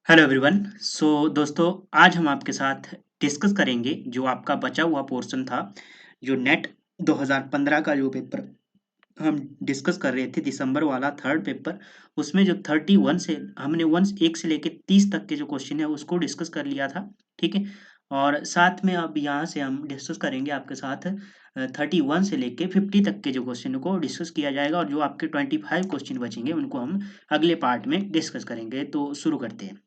Hello everyone. दोस्तों, आज हम आपके साथ डिस्कस करेंगे जो आपका बचा हुआ पोर्शन था, जो नेट 2015 का जो पेपर हम डिस्कस कर रहे थे, दिसंबर वाला थर्ड पेपर। उसमें जो 31 से हमने 1 से लेके 30 तक के जो क्वेश्चन है उसको डिस्कस कर लिया था। ठीक है। और साथ में अब यहाँ से हम डिस्कस करेंगे आपके साथ 31 से लेके 50 तक के जो क्वेश्चन को डिस्कस किया जाएगा, और जो आपके 25 क्वेश्चन बचेंगे उनको हम अगले पार्ट में डिस्कस करेंगे। तो शुरू करते हैं।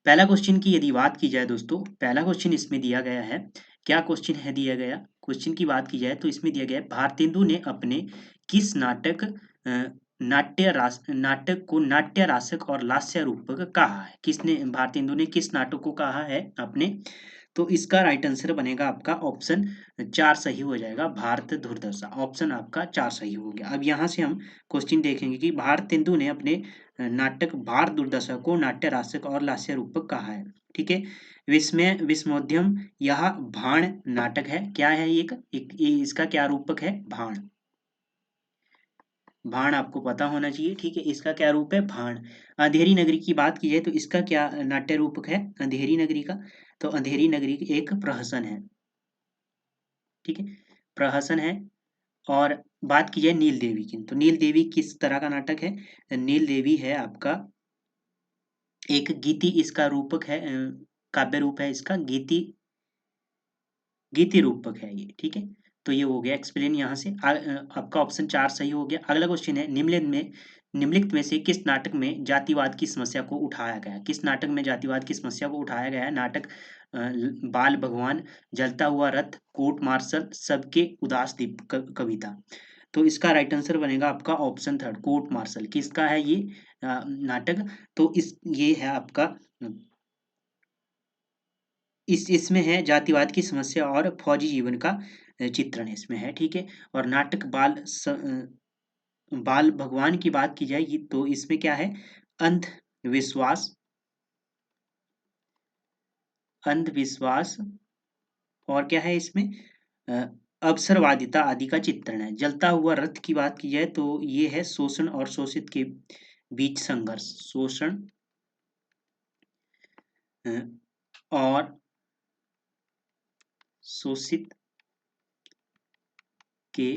पहला क्वेश्चन की यदि बात की जाए दोस्तों, पहला क्वेश्चन इसमें दिया गया है। क्या क्वेश्चन है दिया गया? क्वेश्चन की बात की जाए तो इसमें दिया गया है, भारतेंदु ने अपने किस नाटक को नाट्य रासक और लास्य रूपक कहा है? किसने भारतेंदु ने किस नाटक को कहा है अपने? तो इसका राइट आंसर बनेगा आपका ऑप्शन 4 सही हो जाएगा, भारत दुर्दशा। ऑप्शन आपका 4 सही हो गया। अब यहाँ से हम क्वेश्चन देखेंगे कि भारतेंदु ने अपने नाटक भारत दुर्दशा को नाट्य रासक और लास्य रूपक कहा है। ठीक है। विस्मोद्यम यह भाण नाटक है। क्या है ये? इसका क्या रूपक है? भाण। भाण आपको पता होना चाहिए। ठीक है, इसका क्या रूप है? भाण। अंधेरी नगरी की बात की जाए तो इसका क्या नाट्य रूपक है अंधेरी नगरी का? तो अंधेरी नगरी एक प्रहसन है। ठीक है, प्रहसन है। और बात की जाए नील देवी की, तो नील देवी किस तरह का नाटक है? नील देवी है आपका एक गीति, इसका रूपक है, काव्य रूप है इसका, गीति गीति रूपक है ये। ठीक है। तो ये हो गया एक्सप्लेन। यहाँ से आपका ऑप्शन 4 सही हो गया। अगला क्वेश्चन है, निम्नलिखित में से किस नाटक में जातिवाद की समस्या को उठाया गया है? किस नाटक में जातिवाद की समस्या को उठाया गया है? नाटक बाल भगवान, जलता हुआ रथ, कोर्ट मार्शल, सबके उदास दीप कविता। तो इसका राइट आंसर बनेगा आपका ऑप्शन थर्ड, कोर्ट मार्शल। किसका है ये नाटक? तो ये है आपका इसमें है जातिवाद की समस्या और फौजी जीवन का चित्रण इसमें है। ठीक है। और नाटक बाल भगवान की बात की जाए तो इसमें क्या है? अंधविश्वास, अंधविश्वास और क्या है इसमें? अ, अवसरवादिता आदि का चित्रण है। जलता हुआ रथ की बात की जाए तो ये है शोषण और शोषित के बीच संघर्ष। शोषण अ, और शोषित के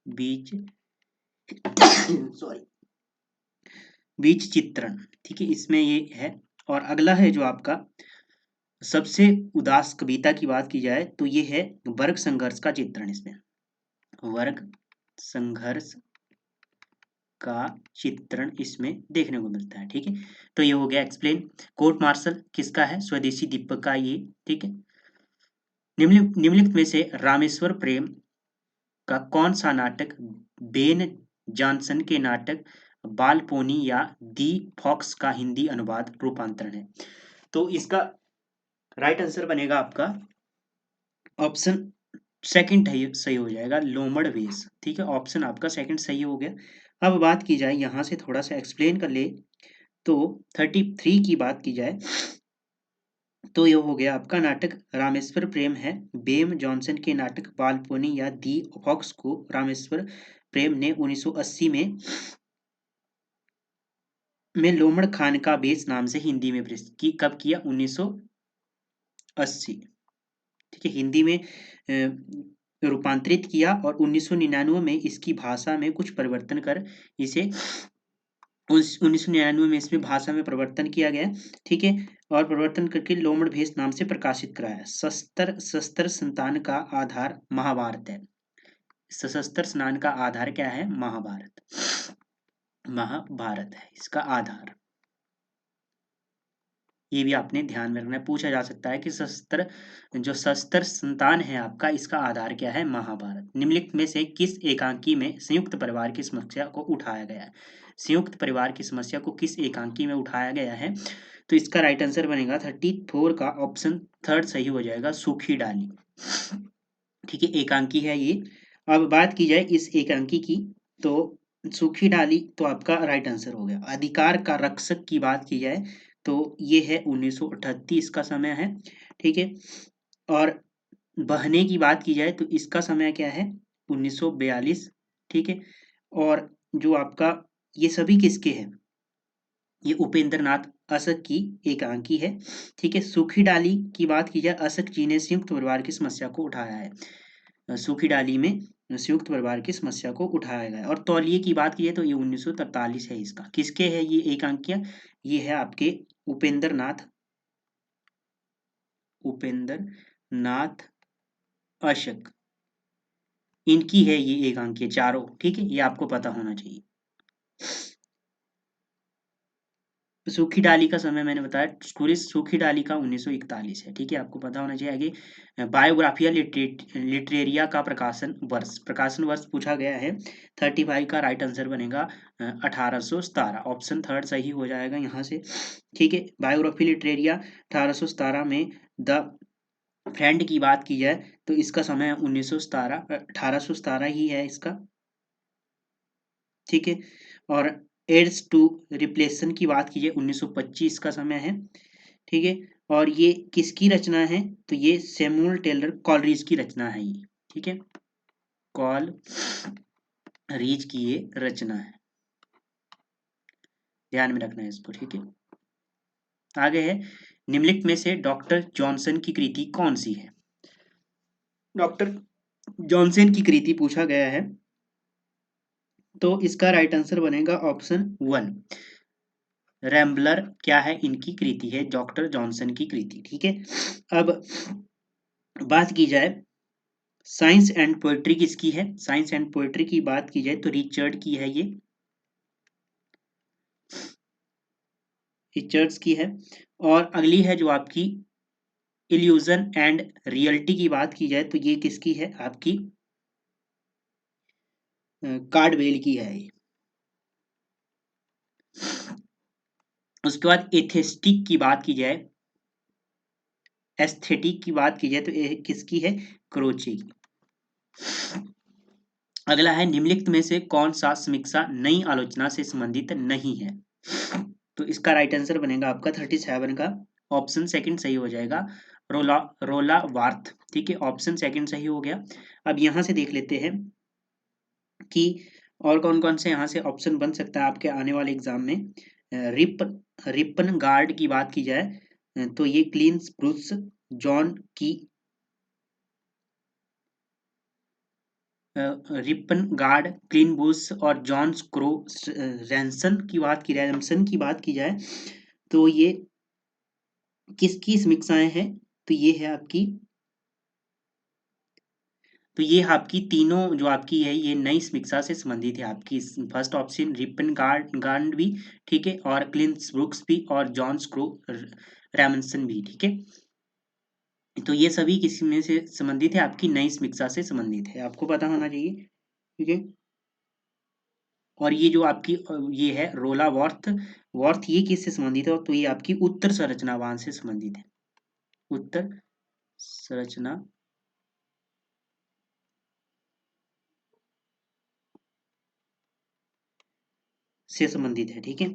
बीच सॉरी बीच चित्रण। ठीक है, इसमें ये है। और अगला है जो आपका सबसे उदास कविता की बात की जाए तो ये है वर्ग संघर्ष का चित्रण। इसमें वर्ग संघर्ष का चित्रण इसमें देखने को मिलता है। ठीक है। तो ये हो गया एक्सप्लेन। कोर्ट मार्शल किसका है? स्वदेशी दीपक का ये। ठीक है। निम्नलिखित में से रामेश्वर प्रेम का कौन सा नाटक बेन जॉनसन के नाटक बालपोनी या दी फॉक्स का हिंदी अनुवाद रूपांतरण है? तो इसका राइट आंसर बनेगा आपका ऑप्शन सेकंड सही हो जाएगा, लोमड़ वेश। ठीक है, ऑप्शन आपका सेकंड सही हो गया। अब बात की जाए यहाँ से थोड़ा सा एक्सप्लेन कर ले तो 33 की बात की जाए तो ये हो गया आपका नाटक रामेश्वर प्रेम है। बेम जॉनसन के नाटक बालपोनी या दी फॉक्स को रामेश्वर प्रेम ने 1980 में लोमड़ खान का बेस नाम से हिंदी में प्रस्तुत की। कब किया? 1980। ठीक है, हिंदी में रूपांतरित किया और 1999 में इसकी भाषा में कुछ परिवर्तन कर इसे 1999 में इसमें भाषा में परिवर्तन किया गया। ठीक है। और परिवर्तन करके लोमड़ भेष नाम से प्रकाशित कराया। शस्त्र संतान का आधार महाभारत है। सशस्त्र स्नान का आधार क्या है? महाभारत। महाभारत है इसका आधार। ये भी आपने ध्यान में रखना है। पूछा जा सकता है कि शस्त्र संतान है आपका, इसका आधार क्या है? महाभारत। निम्नलिखित में से किस एकांकी में संयुक्त परिवार की समस्या को उठाया गया है? संयुक्त परिवार की समस्या को किस एकांकी में उठाया गया है? तो इसका राइट आंसर बनेगा 34 का ऑप्शन थर्ड सही हो जाएगा, सूखी डाली। ठीक है, एकांकी है ये। अब बात की जाए इस एकांकी की तो सूखी डाली तो आपका राइट आंसर हो गया। अधिकार का रक्षक की बात की जाए तो ये है 1938 का समय है। ठीक है। और बहने की बात की जाए तो इसका समय क्या है? 1942। ठीक है। और जो आपका ये सभी किसके हैं? ये उपेंद्र नाथ असक की एकांकी है। ठीक है, सूखी डाली की बात की जाए, असक जी ने संयुक्त परिवार की समस्या को उठाया है। सूखी डाली में संयुक्त परिवार की समस्या को उठाया गया है। और तौलिए की बात की जाए तो ये 1943 है इसका। किसके है ये एकांकियां? ये है आपके उपेंद्र नाथ अशक, इनकी है ये एकांकियां चारों। ठीक है, ये आपको पता होना चाहिए। सूखी डाली का समय मैंने बताया, सूखी डाली का 1941 है। ठीक है, आपको पता होना चाहिए। आगे बायोग्राफिया लिटरेरिया का प्रकाशन वर्ष पूछा गया है। 35 का राइट आंसर बनेगा 1817। ऑप्शन थर्ड सही हो जाएगा यहाँ से। ठीक है, बायोग्राफी लिटरेरिया 1817 में। द फ्रेंड की बात की जाए तो इसका समय 1817 ही है इसका। ठीक है, और एड्स टू रिप्लेशन की बात कीजिए 1925 का समय है। ठीक है, और ये किसकी रचना है? तो ये सैमुअल टेलर कॉलरिज की रचना है ये। ठीक है, कॉलरिज की ये रचना है, ध्यान में रखना है इसको। ठीक है, आगे है, निम्नलिखित में से डॉक्टर जॉनसन की कृति कौन सी है? डॉक्टर जॉनसन की कृति पूछा गया है, तो इसका राइट आंसर बनेगा ऑप्शन 1, रैम्बलर क्या है इनकी कृति है, डॉक्टर जॉनसन की कृति। ठीक है, अब बात की जाए साइंस एंड पोएट्री किसकी है? साइंस एंड पोएट्री की बात की जाए तो रिचर्ड की है ये, रिचर्ड्स की है। और अगली है जो आपकी इल्यूजन एंड रियलिटी की बात की जाए तो ये किसकी है? आपकी कार्डवेल की है ये। उसके बाद एथेस्टिक की बात की जाए, एस्थेटिक की बात की जाए तो किसकी है? क्रोचे की। अगला है, निम्नलिखित में से कौन सा समीक्षा नई आलोचना से संबंधित नहीं है? तो इसका राइट आंसर बनेगा आपका 37 का ऑप्शन सेकंड सही हो जाएगा, रोला वार्थ। ठीक है, ऑप्शन सेकंड सही हो गया। अब यहां से देख लेते हैं कि और कौन कौन से यहाँ से ऑप्शन बन सकता है आपके आने वाले एग्जाम में। रिपन गार्ड की बात की जाए तो ये क्लीन ब्रूस, जॉन की रिपन गार्ड, क्लीन बुश और जॉन स्क्रो रैमसन की बात की जाए तो ये किसकी समीक्षाएं हैं? तो ये आपकी तीनों जो आपकी है ये नई समीक्षा से संबंधित है आपकी। फर्स्ट ऑप्शन रिपन गार्ड भी, ठीक है, और क्लिंस ब्रुक्स भी और जॉन स्क्रो रैमसन भी। ठीक है, तो ये सभी किसी में से संबंधित है? आपकी नई समीक्षा से संबंधित है, आपको पता होना चाहिए। ठीक है, और ये जो आपकी ये है रोला वॉर्थ, ये किससे संबंधित है? तो ये आपकी उत्तर संरचनावाद से संबंधित है, उत्तर संरचना से संबंधित है। ठीक है,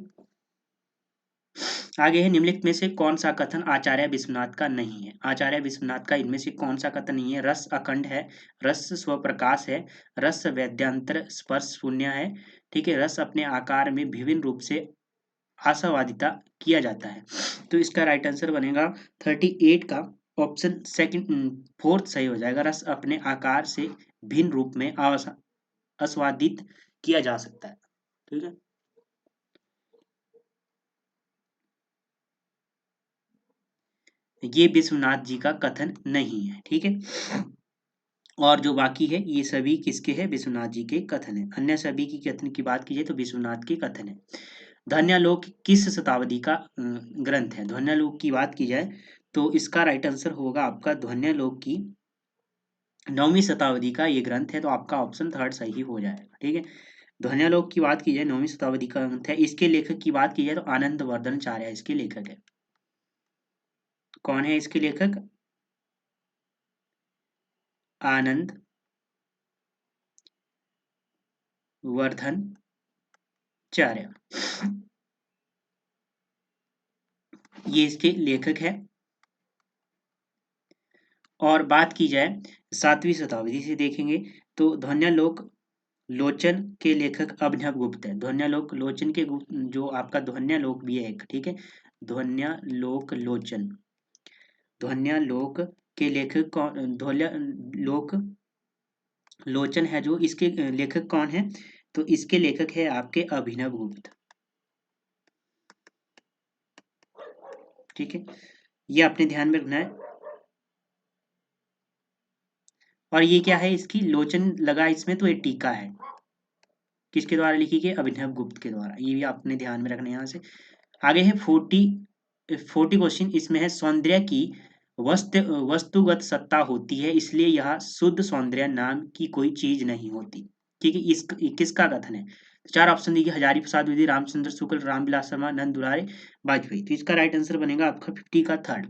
आगे है, निम्नलिखित में से कौन सा कथन आचार्य विश्वनाथ का नहीं है? आचार्य विश्वनाथ का इनमें से कौन सा कथन नहीं है? रस अखंड है, रस स्वप्रकाश है, रस वेद्यांतर स्पर्श शून्य है, ठीक है, रस अपने आकार में विभिन्न रूप से आशावादिता किया जाता है। तो इसका राइट आंसर बनेगा 38 का ऑप्शन सेकंड फोर्थ सही हो जाएगा, रस अपने आकार से भिन्न रूप में आस्वादित किया जा सकता है। ठीक है, ये विश्वनाथ जी का कथन नहीं है। ठीक है, और जो बाकी है ये सभी किसके हैं? विश्वनाथ जी के कथन है। अन्य सभी की कथन की बात की जाए तो विश्वनाथ के कथन है। ध्वन्यालोक किस शताब्दी का ग्रंथ है? ध्वन्यालोक की बात की जाए तो इसका राइट आंसर होगा आपका ध्वन्यालोक की 9वीं शताब्दी का ये ग्रंथ है, तो आपका ऑप्शन थर्ड सही हो जाएगा। ठीक है, ध्वन्यालोक की बात की जाए 9वीं शताब्दी का ग्रंथ है। इसके लेखक की बात की जाए तो आनंद वर्धन चार्य इसके लेखक है। कौन है इसके लेखक? आनंद वर्धन चार्य, ये इसके लेखक है। और बात की जाए 7वीं शताब्दी से देखेंगे तो ध्वन्यालोक लोचन के लेखक अभिनव गुप्त है। ध्वन्यालोक लोचन के जो आपका ध्वन्यालोक भी है एक, ठीक है, ध्वन्यालोक लोचन, ध्वन्यालोक के लेखक कौन, ध्वन्यालोक लोचन है जो, इसके लेखक कौन है, तो इसके लेखक है आपके अभिनव गुप्त, ठीक है, ये आपने ध्यान में रखना है। और ये क्या है, इसकी लोचन लगा इसमें, तो ये टीका है, किसके द्वारा लिखी गई, अभिनव गुप्त के द्वारा, ये भी आपने ध्यान में रखना है। यहाँ से आगे है 40 क्वेश्चन, इसमें है सौंदर्य की वस्तुगत सत्ता होती है, इसलिए यह शुद्ध सौंदर्य नाम की कोई चीज नहीं होती, ठीक है, इस किसका कथन है, तो चार ऑप्शन दीजिए, हजारी प्रसाद द्विवेदी, रामचंद्र शुक्ल, रामविलास शर्मा, नंद दुलारे, वाजपेयी। तो इसका राइट आंसर बनेगा आपका 50 का थर्ड,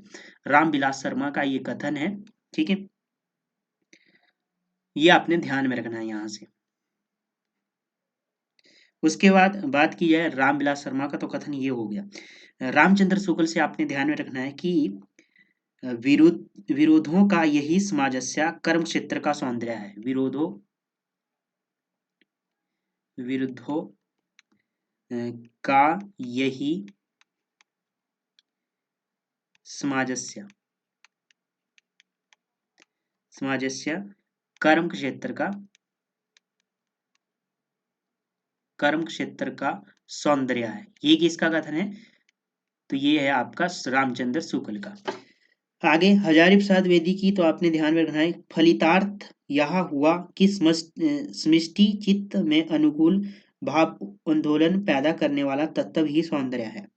रामविलास शर्मा का ये कथन है, ठीक है, ये आपने ध्यान में रखना है यहाँ से। उसके बाद बात की जाए रामविलास शर्मा का, तो कथन ये हो गया। रामचंद्र शुक्ल से आपने ध्यान में रखना है कि विरोधों का यही सामंजस्य कर्म क्षेत्र का सौंदर्य है, विरोधों का यही सामंजस्य कर्म क्षेत्र का सौंदर्य है, ये किसका कथन है, तो ये है आपका रामचंद्र शुक्ल का। आगे हजारी प्रसाद द्विवेदी की, तो आपने ध्यान में रखना है, फलितार्थ यह हुआ कि समष्टि चित्त में अनुकूल भाव आंदोलन पैदा करने वाला तत्व ही सौंदर्य है,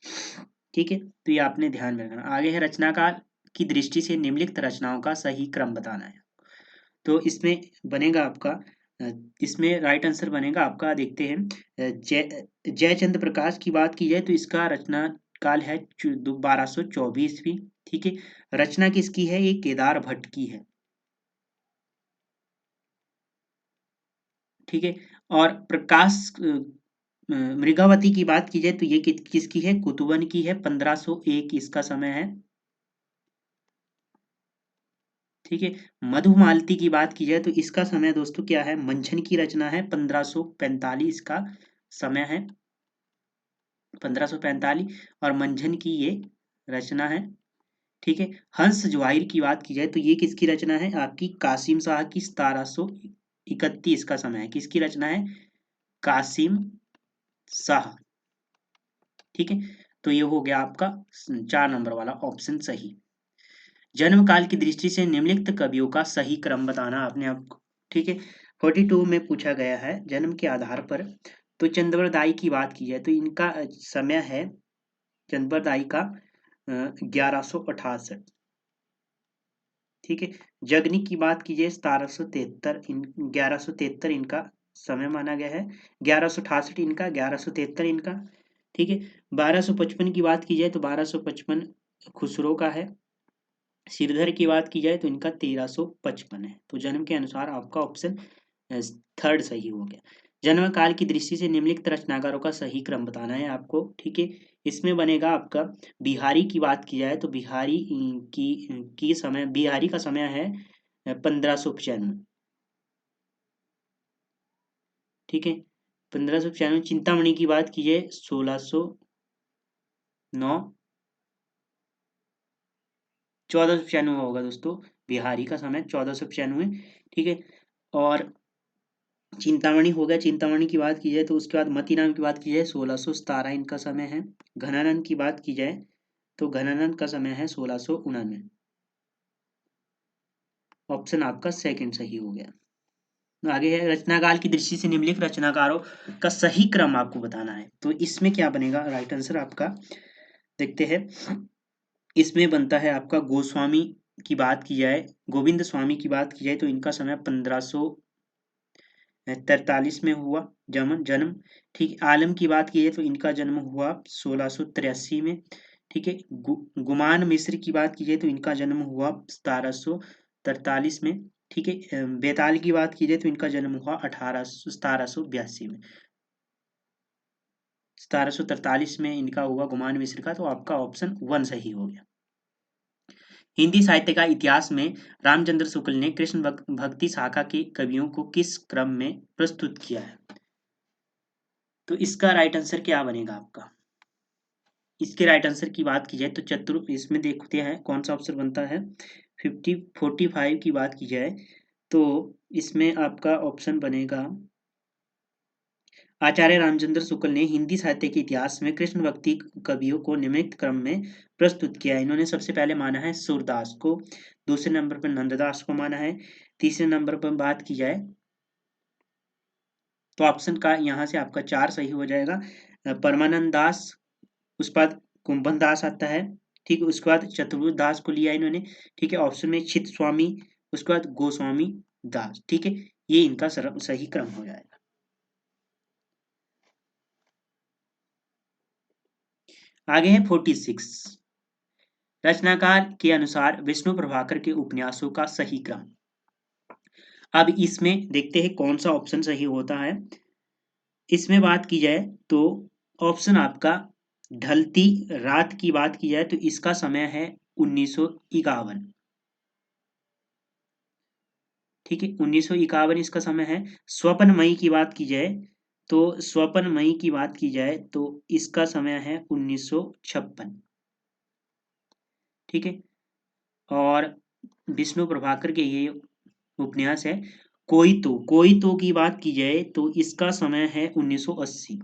ठीक है, तो ये आपने ध्यान में रखना। आगे है रचनाकार की दृष्टि से निम्नलिखित रचनाओं का सही क्रम बताना है, तो इसमें बनेगा आपका इसमें राइट आंसर बनेगा आपका, देखते हैं, जयचंद्र प्रकाश की बात की जाए तो इसका रचना काल है 1224वीं, ठीक है, रचना किसकी है, ये केदार भट्ट की है, ठीक है, और प्रकाश मृगावती की बात की जाए तो ये किसकी है, कुतुबन की है, 1501 इसका समय है, ठीक है, मधुमालती की बात की जाए तो इसका समय दोस्तों क्या है, मंझन की रचना है, 1545 का समय है, 1545, और मंझन की ये रचना है, ठीक है। हंस जवाहिर की बात की जाए तो ये किसकी रचना है, आपकी कासिम शाह की, 1731 का समय है, किसकी रचना है, कासिम शाह, ठीक है, तो ये हो गया आपका 4 नंबर वाला ऑप्शन सही। जन्म काल की दृष्टि से निम्नलिखित कवियों का सही क्रम बताना आपने आपको, ठीक है, 42 में पूछा गया है जन्म के आधार पर। तो चंद्रवरदाई की बात की जाए तो इनका समय है, चंद्रवरदाई का 1168, ठीक है, जगनी की बात की जाए 1773, 1173 इनका समय माना गया है, 1168 इनका, 1173 इनका, ठीक है, 1255 की बात की जाए तो 1255 खुसरो का है, श्रीधर की बात की जाए तो इनका 1355 है, तो जन्म के अनुसार आपका ऑप्शन थर्ड सही हो गया। जन्म काल की दृष्टि से निम्नलिखित रचनाकारों का सही क्रम बताना है आपको, ठीक है, इसमें बनेगा आपका, बिहारी की बात की जाए तो बिहारी बिहारी का समय है 1595, ठीक है, 1595। चिंतामणि की बात की जाए 1609, 1495 होगा दोस्तों, बिहारी का समय 1495, ठीक है, और चिंतामणि हो गया, चिंतामणि की बात की जाए तो उसके बाद मतीराम की बात की जाए 1617 इनका समय है, घनानंद की बात की जाए तो घनानंद का समय है 1699, ऑप्शन आपका सेकंड सही हो गया। आगे है रचनाकाल की दृष्टि से निम्नलिखित रचनाकारों का सही क्रम आपको बताना है, तो इसमें क्या बनेगा राइट आंसर आपका, देखते हैं, इसमें बनता है आपका गोस्वामी की बात की जाए, गोविंद स्वामी की बात की जाए तो इनका समय 1543 में हुआ जन्म, ठीक, आलम की बात की जाए तो इनका जन्म हुआ 1683 में, ठीक है, गुमान मिस्र की बात की जाए तो इनका जन्म हुआ 1743 में, ठीक है, बेताल की बात की जाए तो इनका जन्म हुआ 1782 में, 1743 में इनका हुआ गुमान मिस्र का, तो आपका ऑप्शन 1 सही हो गया। हिंदी साहित्य का इतिहास में रामचंद्र शुक्ल ने कृष्ण भक्ति शाखा के कवियों को किस क्रम में प्रस्तुत किया है? तो इसका राइट आंसर क्या बनेगा आपका? इसके राइट आंसर की बात की जाए तो इसमें देखते हैं कौन सा ऑप्शन बनता है। 45 की बात की जाए तो इसमें आपका ऑप्शन बनेगा आचार्य रामचंद्र शुक्ल ने हिंदी साहित्य के इतिहास में कृष्ण भक्ति कवियों को निम्नलिखित क्रम में प्रस्तुत किया है। इन्होंने सबसे पहले माना है सूरदास को, दूसरे नंबर पर नंददास को माना है, तीसरे नंबर पर बात की जाए तो ऑप्शन का यहाँ से आपका 4 सही हो जाएगा। परमानंद दास, उसके बाद कुंभन दास आता है, ठीक है, उसके बाद चतुर्वेद दास को लिया इन्होंने, ठीक है, ऑप्शन में चित स्वामी, उसके बाद गोस्वामी दास, ठीक है, ये इनका सही क्रम हो जाएगा। आगे है 46, रचनाकार के अनुसार विष्णु प्रभाकर के उपन्यासों का सही क्रम। अब इसमें देखते हैं कौन सा ऑप्शन सही होता है। इसमें बात की जाए तो ऑप्शन आपका ढलती रात की बात की जाए तो इसका समय है 1951, ठीक है, 1951 इसका समय है। स्वप्नमयी की बात की जाए तो स्वप्नमयी की बात की जाए तो इसका समय है 1956, ठीक है, और विष्णु प्रभाकर के ये उपन्यास है। कोई तो की बात की जाए तो इसका समय है 1980,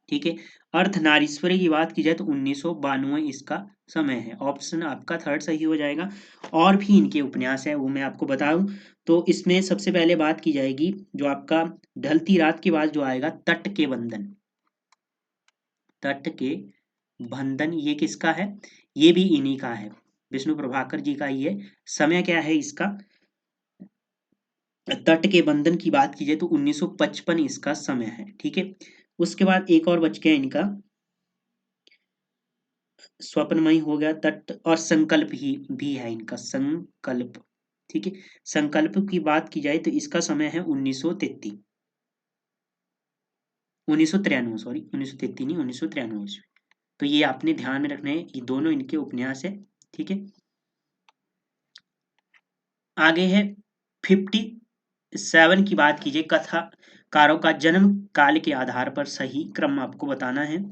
ठीक है। अर्धनारीश्वरी की बात की जाए तो 1992 इसका समय है। ऑप्शन आपका थर्ड सही हो जाएगा। और भी इनके उपन्यास है वो मैं आपको बताऊं तो इसमें सबसे पहले बात की जाएगी जो आपका ढलती रात के बाद जो आएगा तट के बंधन। तट के बंधन ये किसका है? ये भी इन्हीं का है, विष्णु प्रभाकर जी का ही है। समय क्या है इसका? तट के बंधन की बात की जाए तो 1955 इसका समय है, ठीक है। उसके बाद एक और बच गया इनका, स्वप्नमयी हो गया, तट और संकल्प ही भी है इनका, संकल्प, ठीक है। संकल्प की बात की जाए तो इसका समय है 1933, 1993, सॉरी 1933 नहीं, 1993। तो ये आपने ध्यान में रखना है, ये दोनों इनके उपन्यास है, ठीक है। आगे है 57 की बात कीजिए, कथाकारों का जन्म काल के आधार पर सही क्रम आपको बताना है।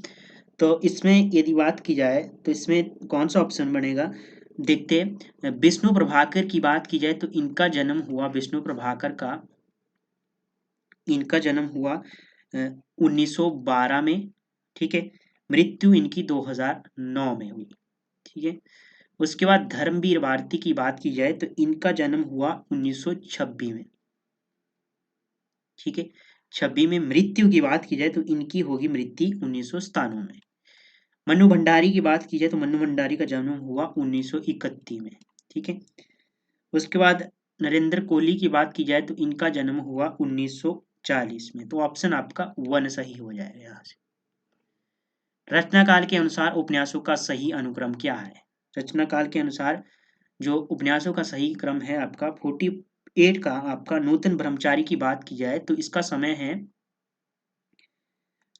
तो इसमें यदि बात की जाए तो इसमें कौन सा ऑप्शन बनेगा देखते हैं। विष्णु प्रभाकर की बात की जाए तो इनका जन्म हुआ, विष्णु प्रभाकर का इनका जन्म हुआ 1912 में, ठीक है। मृत्यु इनकी 2009 में हुई, ठीक है। उसके बाद धर्मवीर भारती की बात की जाए तो इनका जन्म हुआ 1926 में, ठीक है। 26 में मृत्यु की बात की जाए तो इनकी होगी मृत्यु 1997 में। मन्नू भंडारी की बात की जाए तो मन्नू भंडारी का जन्म हुआ 1931 में, ठीक है। उसके बाद नरेंद्र कोहली की बात की जाए तो इनका जन्म हुआ 1940 में। तो ऑप्शन आपका 1 सही हो जाएगा यहाँ से। रचना काल के अनुसार उपन्यासों का सही अनुक्रम क्या है? रचना काल के अनुसार जो उपन्यासों का सही क्रम है आपका 48 का आपका नूतन ब्रह्मचारी की बात की जाए तो इसका समय है,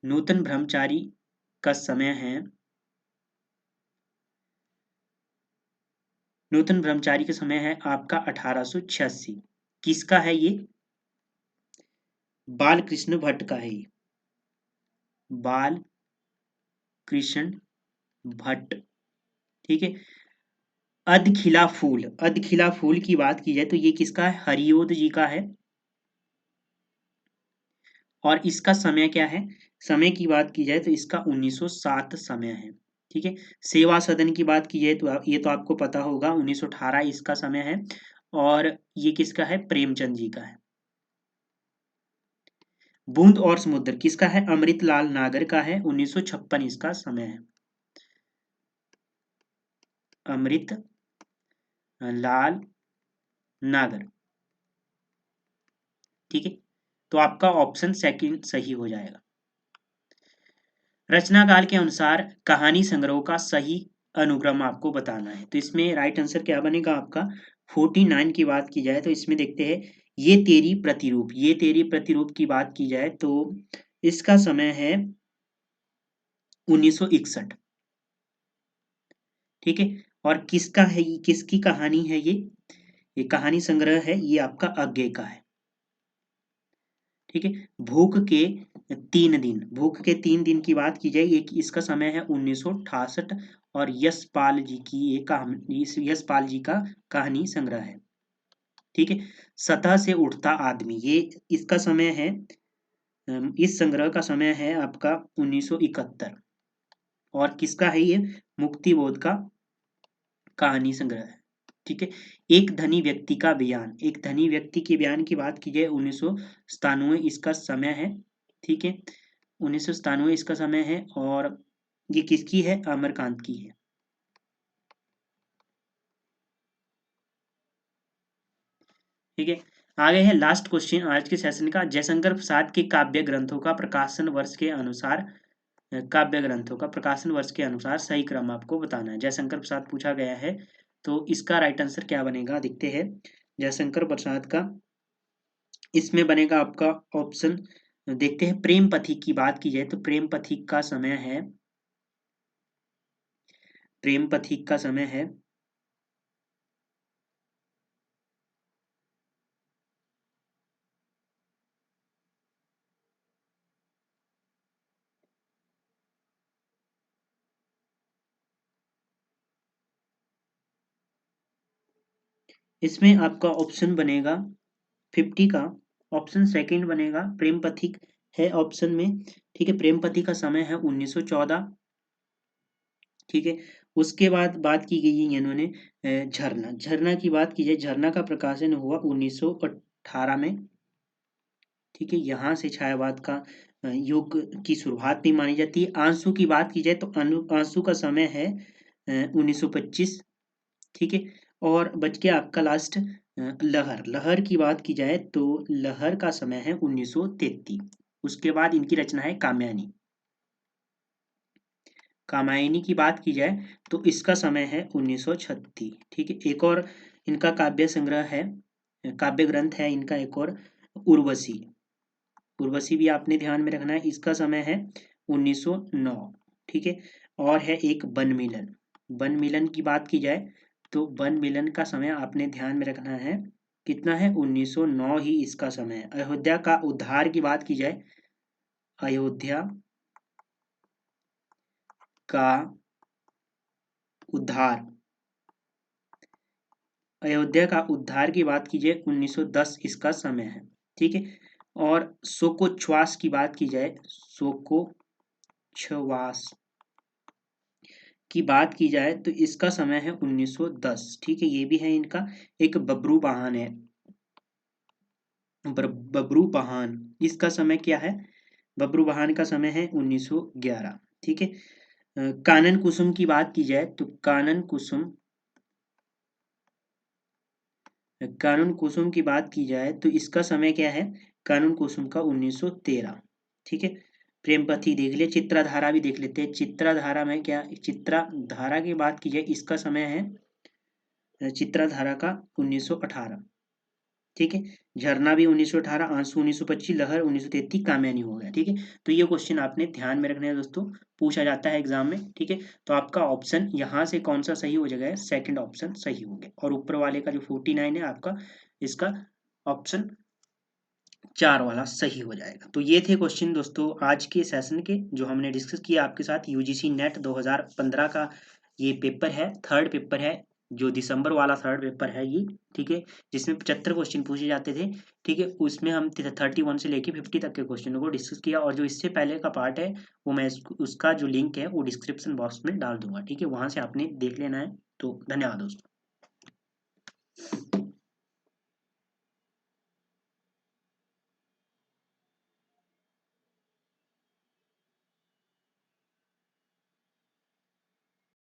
नूतन ब्रह्मचारी का समय है, नूतन ब्रह्मचारी का समय है आपका 1886। किसका है ये? बाल कृष्ण भट्ट का है ये, बाल कृष्ण भट्ट, ठीक है। अधखिला फूल की बात की जाए तो ये किसका है? हरिओद जी का है। और इसका समय क्या है? समय की बात की जाए तो इसका 1907 समय है, ठीक है। सेवा सदन की बात की जाए तो ये तो आपको पता होगा, 1918 इसका समय है। और ये किसका है? प्रेमचंद जी का है। बूंद और समुद्र किसका है? अमृतलाल नागर का है, 1956 इसका समय है। अमृत लाल नागर, ठीक है। तो आपका ऑप्शन सेकंड सही हो जाएगा। रचना काल के अनुसार कहानी संग्रह का सही अनुक्रम आपको बताना है। तो इसमें राइट आंसर क्या बनेगा आपका? 49 की बात की जाए तो इसमें देखते हैं ये तेरी प्रतिरूप की बात की जाए तो इसका समय है 1961, ठीक है। और किसका है, किसकी कहानी है ये कहानी संग्रह है, ये आपका अज्ञे का है। ठीक है। भूख के 3 दिन की बात की जाए, ये इसका समय है 1968 और यशपाल जी की ये कहानी, यशपाल जी का कहानी संग्रह है। ठीक है। सतह से उठता आदमी, ये इसका समय है, इस संग्रह का समय है आपका 1971 और किसका है ये, मुक्तिबोध का कहानी संग्रह है। ठीक है। एक धनी व्यक्ति का बयान, एक धनी व्यक्ति के बयान की बात की जाए 1997 इसका समय है। ठीक है। 1997 इसका समय है और ये किसकी है, अमरकांत की है। ठीक है। आगे है लास्ट क्वेश्चन आज के सेशन का, जयशंकर प्रसाद के काव्य ग्रंथों का प्रकाशन वर्ष के अनुसार, काव्य ग्रंथों का प्रकाशन वर्ष के अनुसार सही क्रम आपको बताना है। जयशंकर प्रसाद पूछा गया है, तो इसका राइट आंसर क्या बनेगा देखते हैं। जयशंकर प्रसाद का इसमें बनेगा आपका ऑप्शन, देखते हैं। प्रेम पथिक की बात की जाए तो प्रेम पथिक का समय है, प्रेम पथिक का समय है इसमें आपका ऑप्शन बनेगा 50 का, ऑप्शन सेकंड बनेगा प्रेम पथिक है ऑप्शन में। ठीक है। प्रेम पथिक का समय है 1914। ठीक है। उसके बाद बात की गई है इन्होंने झरना, झरना की बात की जाए, झरना का प्रकाशन हुआ 1918 में। ठीक है। यहाँ से छायावाद का युग की शुरुआत भी मानी जाती है। आंसू की बात की जाए तो आंसू का समय है 1925। ठीक है। और बच गया आपका लास्ट लहर, लहर की बात की जाए तो लहर का समय है 1933। उसके बाद इनकी रचना है काम्यानी, कामायनी की बात की जाए तो इसका समय है 1936। ठीक है। एक और इनका काव्य संग्रह है, काव्य ग्रंथ है इनका एक और, उर्वशी, उर्वशी भी आपने ध्यान में रखना है, इसका समय है 1909। ठीक है। और है एक वन मिलन, वन मिलन की बात की जाए तो वन मिलन का समय आपने ध्यान में रखना है, कितना है 1909 ही इसका समय है। अयोध्या का उद्धार की बात की जाए, अयोध्या का उद्धार, अयोध्या का उद्धार की बात कीजिए 1910 इसका समय है। ठीक है। और शोकोच्छ्वास की बात की जाए, शोकोच्छ्वास की बात की जाए तो इसका समय है 1910। ठीक है। ये भी है इनका एक बबरू बहान है, बबरू बहान, इसका समय क्या है, बबरू बहान का समय है 1911। ठीक है। कानन कुसुम की बात की जाए तो कानन कुसुम, कानून कुसुम की बात की जाए तो इसका समय क्या है, कानून कुसुम का 1913। ठीक है। प्रेमपथी देख लिया, चित्राधारा भी देख लेते हैं। चित्राधारा में क्या, चित्राधारा की बात की जाए इसका समय है चित्राधारा का 1918। ठीक है। झरना भी 1918, आंसू 1925, लहर 1933, कामयानी हो गया। ठीक है। तो ये क्वेश्चन आपने ध्यान में रखना है दोस्तों, पूछा जाता है एग्जाम में। ठीक है। तो आपका ऑप्शन यहाँ से कौन सा सही हो जाएगा, सेकंड ऑप्शन सही हो गया, और ऊपर वाले का जो 49 है आपका, इसका ऑप्शन 4 वाला सही हो जाएगा। तो ये थे क्वेश्चन दोस्तों आज के सेशन के, जो हमने डिस्कस किया आपके साथ। यूजीसी नेट 2015 का ये पेपर है, थर्ड पेपर है, जो दिसंबर वाला थर्ड पेपर है ये। ठीक है। जिसमें 75 क्वेश्चन पूछे जाते थे। ठीक है। उसमें हम 31 से लेके 50 तक के क्वेश्चनों को डिस्कस किया, और जो इससे पहले का पार्ट है वो मैं उसका जो लिंक है वो डिस्क्रिप्शन बॉक्स में डाल दूंगा। ठीक है। वहां से आपने देख लेना है। तो धन्यवाद दोस्तों।